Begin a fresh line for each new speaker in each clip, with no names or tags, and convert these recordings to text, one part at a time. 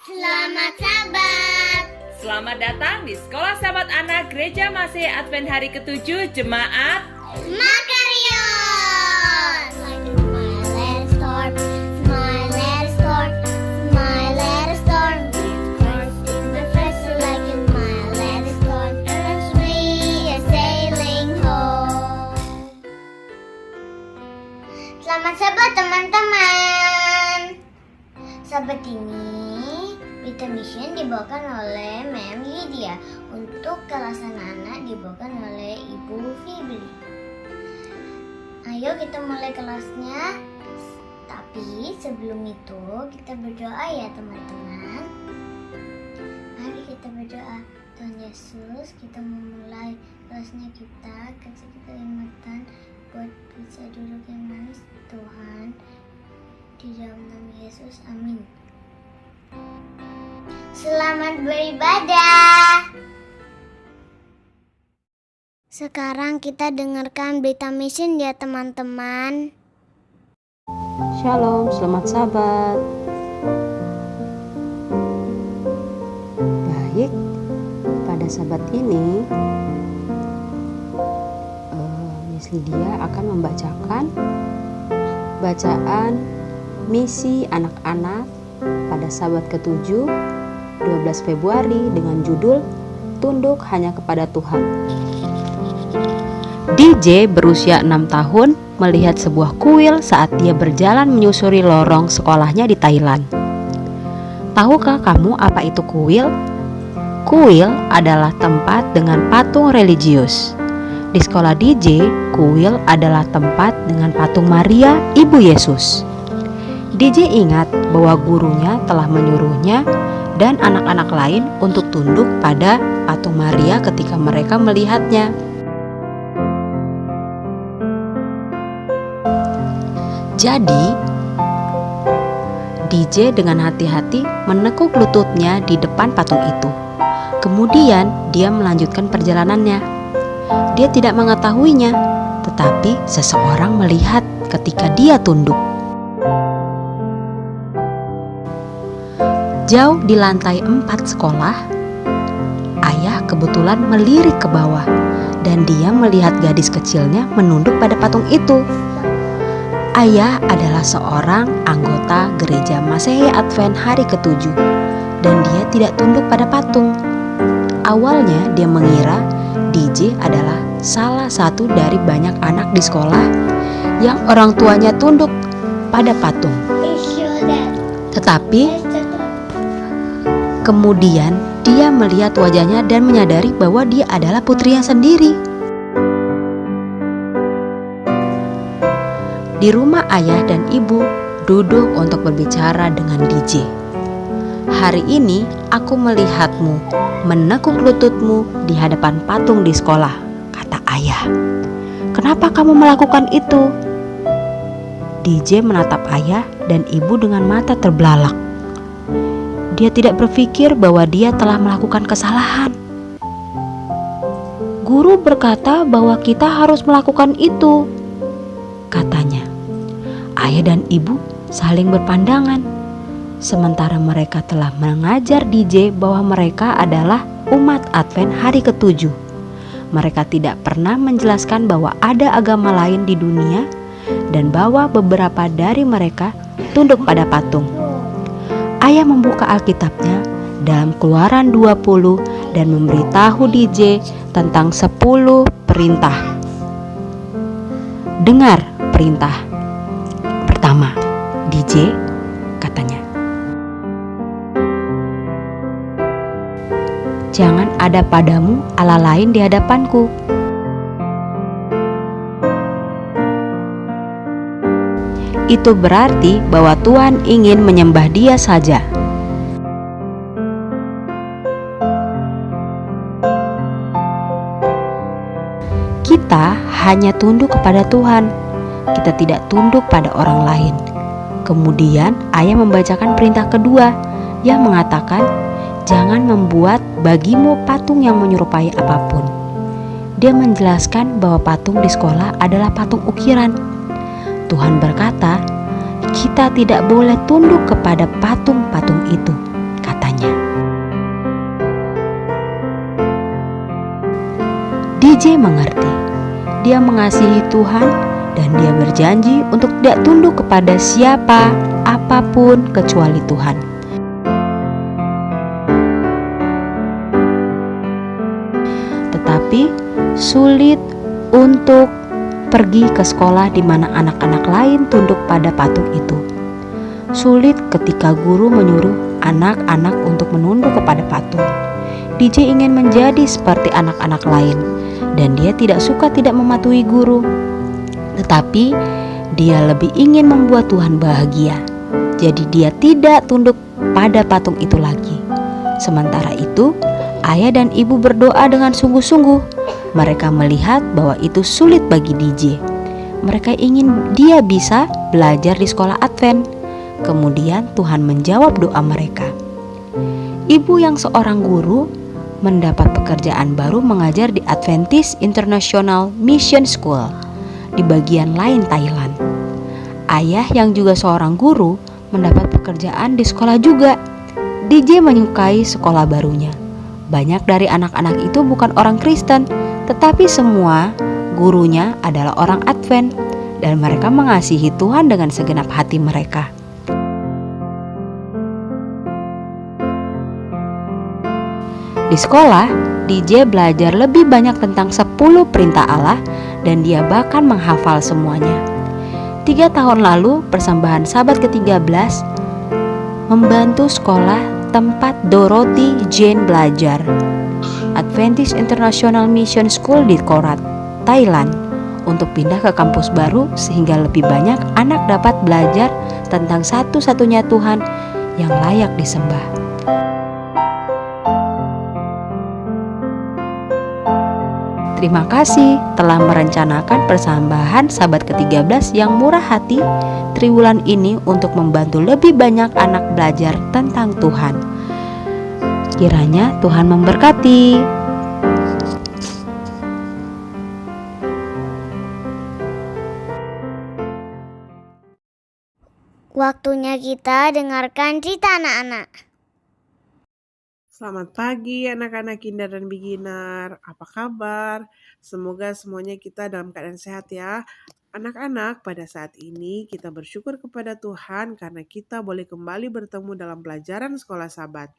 Selamat Sabat.
Selamat datang di Sekolah Sahabat Anak Gereja Masih Advent hari ke-7 Jemaat
Makarion. Like my little storm, my little storm, my little storm. With Christ in the vessel, like in my little storm, as we are sailing home. Selamat Sabat teman-teman. Sabat ini Vita Mission dibawakan oleh Mem Lydia. Untuk kelas anak-anak dibawakan oleh Ibu Fibli. Ayo kita mulai kelasnya. Tapi sebelum itu kita berdoa ya teman-teman. Mari kita berdoa. Tuhan Yesus, kita memulai kelasnya kita. Kasih kita ingatan buat bisa duduk yang manis Tuhan. Di dalam nama Yesus, amin. Selamat beribadah. Sekarang kita dengarkan berita mission ya teman-teman.
Shalom, selamat Sabat. Baik, pada Sabat ini Miss Lydia akan membacakan bacaan misi anak-anak pada Sabat ke-7 12 Februari dengan judul Tunduk Hanya Kepada Tuhan. DJ berusia 6 tahun melihat sebuah kuil saat dia berjalan menyusuri lorong sekolahnya di Thailand. Tahukah kamu apa itu kuil? Kuil adalah tempat dengan patung religius. Di sekolah DJ, kuil adalah tempat dengan patung Maria, Ibu Yesus. DJ ingat bahwa gurunya telah menyuruhnya dan anak-anak lain untuk tunduk pada patung Maria ketika mereka melihatnya. Jadi, DJ dengan hati-hati menekuk lututnya di depan patung itu. Kemudian, dia melanjutkan perjalanannya. Dia tidak mengetahuinya, tetapi seseorang melihat ketika dia tunduk. Jauh di lantai 4 sekolah, ayah kebetulan melirik ke bawah dan dia melihat gadis kecilnya menunduk pada patung itu. Ayah adalah seorang anggota gereja Masehi Advent hari ke-7 dan dia tidak tunduk pada patung. Awalnya dia mengira DJ adalah salah satu dari banyak anak di sekolah yang orang tuanya tunduk pada patung. Tetapi kemudian dia melihat wajahnya dan menyadari bahwa dia adalah putrinya sendiri. Di rumah ayah dan ibu duduk untuk berbicara dengan DJ. Hari ini aku melihatmu menekuk lututmu di hadapan patung di sekolah, kata ayah. Kenapa kamu melakukan itu? DJ menatap ayah dan ibu dengan mata terbelalak. Dia tidak berpikir bahwa dia telah melakukan kesalahan. Guru berkata bahwa kita harus melakukan itu, katanya. Ayah dan ibu saling berpandangan. Sementara mereka telah mengajar DJ bahwa mereka adalah umat Advent hari ke-7. Mereka tidak pernah menjelaskan bahwa ada agama lain di dunia dan bahwa beberapa dari mereka tunduk pada patung. Ayah membuka Alkitabnya dalam Keluaran 20 dan memberitahu DJ tentang 10 perintah. Dengar perintah pertama, DJ, katanya. Jangan ada padamu Allah lain di hadapanku. Itu berarti bahwa Tuhan ingin menyembah Dia saja. Kita hanya tunduk kepada Tuhan. Kita tidak tunduk pada orang lain. Kemudian ayah membacakan perintah kedua yang mengatakan, jangan membuat bagimu patung yang menyerupai apapun. Dia menjelaskan bahwa patung di sekolah adalah patung ukiran. Tuhan berkata, kita tidak boleh tunduk kepada patung-patung itu, kata DJ mengerti. Dia mengasihi Tuhan dan dia berjanji untuk tidak tunduk kepada siapa, apapun kecuali Tuhan. Tetapi sulit untuk pergi ke sekolah di mana anak-anak lain tunduk pada patung itu. Sulit ketika guru menyuruh anak-anak untuk menunduk kepada patung. DJ ingin menjadi seperti anak-anak lain dan dia tidak suka tidak mematuhi guru. Tetapi dia lebih ingin membuat Tuhan bahagia. Jadi dia tidak tunduk pada patung itu lagi. Sementara itu, ayah dan ibu berdoa dengan sungguh-sungguh. Mereka melihat bahwa itu sulit bagi DJ. Mereka ingin dia bisa belajar di sekolah Advent. Kemudian Tuhan menjawab doa mereka. Ibu yang seorang guru mendapat pekerjaan baru mengajar di Adventist International Mission School di bagian lain Thailand. Ayah yang juga seorang guru mendapat pekerjaan di sekolah juga. DJ menyukai sekolah barunya. Banyak dari anak-anak itu bukan orang Kristen, tetapi semua gurunya adalah orang Advent dan mereka mengasihi Tuhan dengan segenap hati mereka. Di sekolah, DJ belajar lebih banyak tentang 10 perintah Allah dan dia bahkan menghafal semuanya. 3 tahun lalu, persembahan Sabat ke-13 membantu sekolah tempat Dorothy Jane belajar, Adventist International Mission School di Korat, Thailand, untuk pindah ke kampus baru sehingga lebih banyak anak dapat belajar tentang satu-satunya Tuhan yang layak disembah. Terima kasih telah merencanakan persembahan Sabat ke-13 yang murah hati triwulan ini untuk membantu lebih banyak anak belajar tentang Tuhan. Kiranya Tuhan memberkati.
Waktunya kita dengarkan cerita anak-anak.
Selamat pagi anak-anak kinder dan beginner, apa kabar? Semoga semuanya kita dalam keadaan sehat ya. Anak-anak, pada saat ini kita bersyukur kepada Tuhan karena kita boleh kembali bertemu dalam pelajaran sekolah Sabat.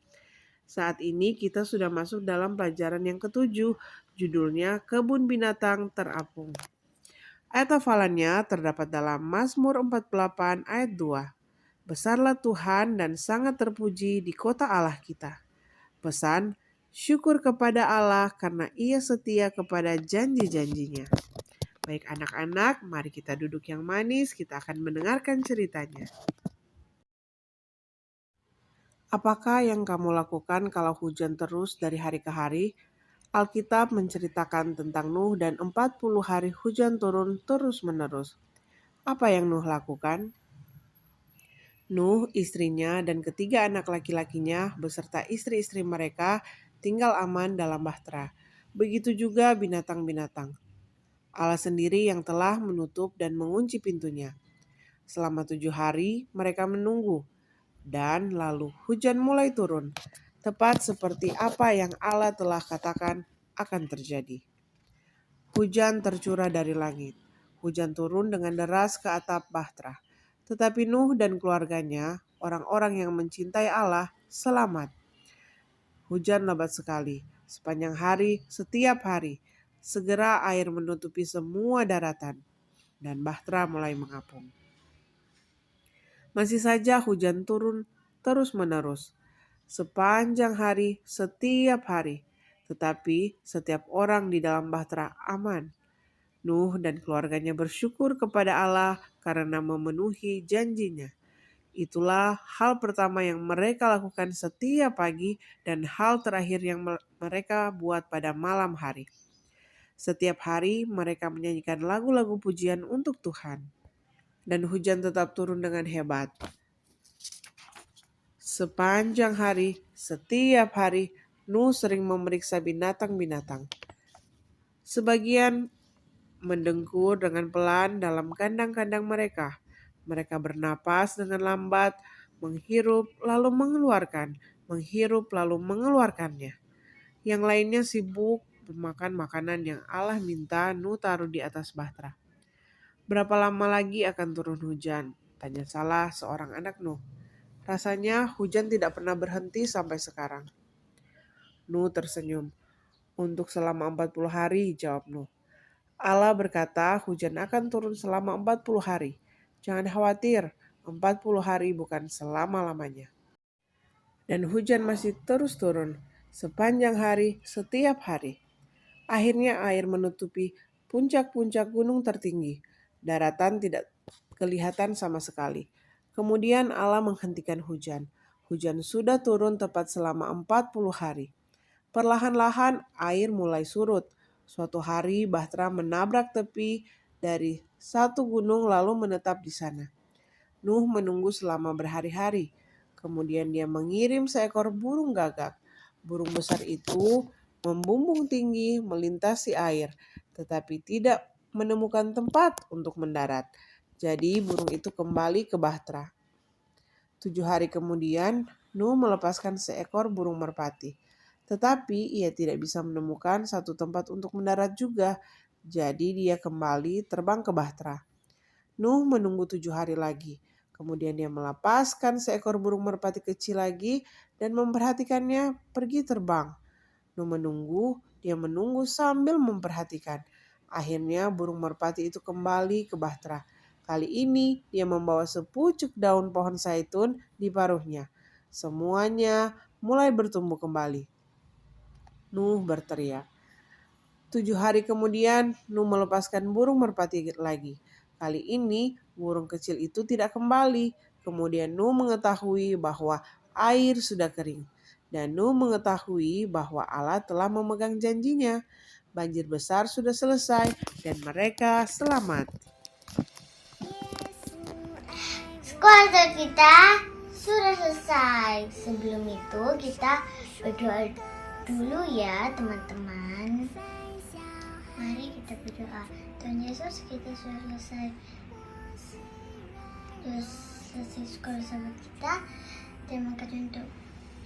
Saat ini kita sudah masuk dalam pelajaran yang ke-7, judulnya Kebun Binatang Terapung. Ayat hafalannya terdapat dalam Mazmur 48 ayat 2. Besarlah Tuhan dan sangat terpuji di kota Allah kita. Pesan, syukur kepada Allah karena Ia setia kepada janji-janjinya. Baik anak-anak, mari kita duduk yang manis, kita akan mendengarkan ceritanya. Apakah yang kamu lakukan kalau hujan terus dari hari ke hari? Alkitab menceritakan tentang Nuh dan 40 hari hujan turun terus-menerus. Apa yang Nuh lakukan? Nuh, istrinya, dan ketiga anak laki-lakinya beserta istri-istri mereka tinggal aman dalam bahtera. Begitu juga binatang-binatang. Allah sendiri yang telah menutup dan mengunci pintunya. Selama 7 hari mereka menunggu, dan lalu hujan mulai turun, tepat seperti apa yang Allah telah katakan akan terjadi. Hujan tercurah dari langit. Hujan turun dengan deras ke atap bahtera. Tetapi Nuh dan keluarganya, orang-orang yang mencintai Allah, selamat. Hujan lebat sekali, sepanjang hari, setiap hari. Segera air menutupi semua daratan, dan bahtera mulai mengapung. Masih saja hujan turun terus-menerus, sepanjang hari, setiap hari. Tetapi setiap orang di dalam bahtera aman. Nuh dan keluarganya bersyukur kepada Allah karena memenuhi janjinya. Itulah hal pertama yang mereka lakukan setiap pagi dan hal terakhir yang mereka buat pada malam hari. Setiap hari mereka menyanyikan lagu-lagu pujian untuk Tuhan. Dan hujan tetap turun dengan hebat. Sepanjang hari, setiap hari, Nuh sering memeriksa binatang-binatang. Sebagian mendengkur dengan pelan dalam kandang-kandang mereka. Mereka bernapas dengan lambat, menghirup lalu mengeluarkan, menghirup lalu mengeluarkannya. Yang lainnya sibuk makan makanan yang Allah minta Nuh taruh di atas bahtera. Berapa lama lagi akan turun hujan? Tanya salah seorang anak Nuh. Rasanya hujan tidak pernah berhenti sampai sekarang. Nuh tersenyum. Untuk selama 40 hari, jawab Nuh. Allah berkata hujan akan turun selama 40 hari. Jangan khawatir, 40 hari bukan selama-lamanya. Dan hujan masih terus turun sepanjang hari, setiap hari. Akhirnya air menutupi puncak-puncak gunung tertinggi. Daratan tidak kelihatan sama sekali. Kemudian Allah menghentikan hujan. Hujan sudah turun tepat selama 40 hari. Perlahan-lahan air mulai surut. Suatu hari bahtera menabrak tepi dari satu gunung lalu menetap di sana. Nuh menunggu selama berhari-hari. Kemudian dia mengirim seekor burung gagak. Burung besar itu membumbung tinggi melintasi air, tetapi tidak menemukan tempat untuk mendarat. Jadi burung itu kembali ke bahtera. 7 hari kemudian, Nuh melepaskan seekor burung merpati. Tetapi ia tidak bisa menemukan satu tempat untuk mendarat juga. Jadi dia kembali terbang ke bahtera. Nuh menunggu 7 hari lagi. Kemudian dia melepaskan seekor burung merpati kecil lagi dan memperhatikannya pergi terbang. Nuh menunggu, dia menunggu sambil memperhatikan. Akhirnya burung merpati itu kembali ke bahtera. Kali ini dia membawa sepucuk daun pohon zaitun di paruhnya. Semuanya mulai bertumbuh kembali. Nuh berteriak. 7 hari kemudian Nuh melepaskan burung merpati lagi. Kali ini burung kecil itu tidak kembali. Kemudian Nuh mengetahui bahwa air sudah kering. Dan Nuh mengetahui bahwa Allah telah memegang janjinya. Banjir besar sudah selesai dan mereka selamat.
Sekolah kita sudah selesai. Sebelum itu kita berdoa dulu ya teman-teman. Mari kita berdoa. Tuhan Yesus, kita sudah selesai sekolah sahabat kita. Terima kasih untuk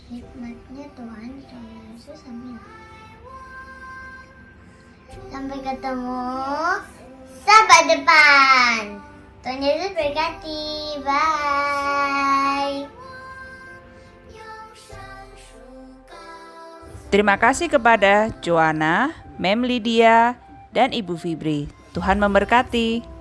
hikmatnya Tuhan Yesus, amin. Sampai ketemu sahabat depan. Tuhan Yesus berkati. Bye.
Terima kasih kepada Joanna, Mem Lydia, dan Ibu Fibri. Tuhan memberkati.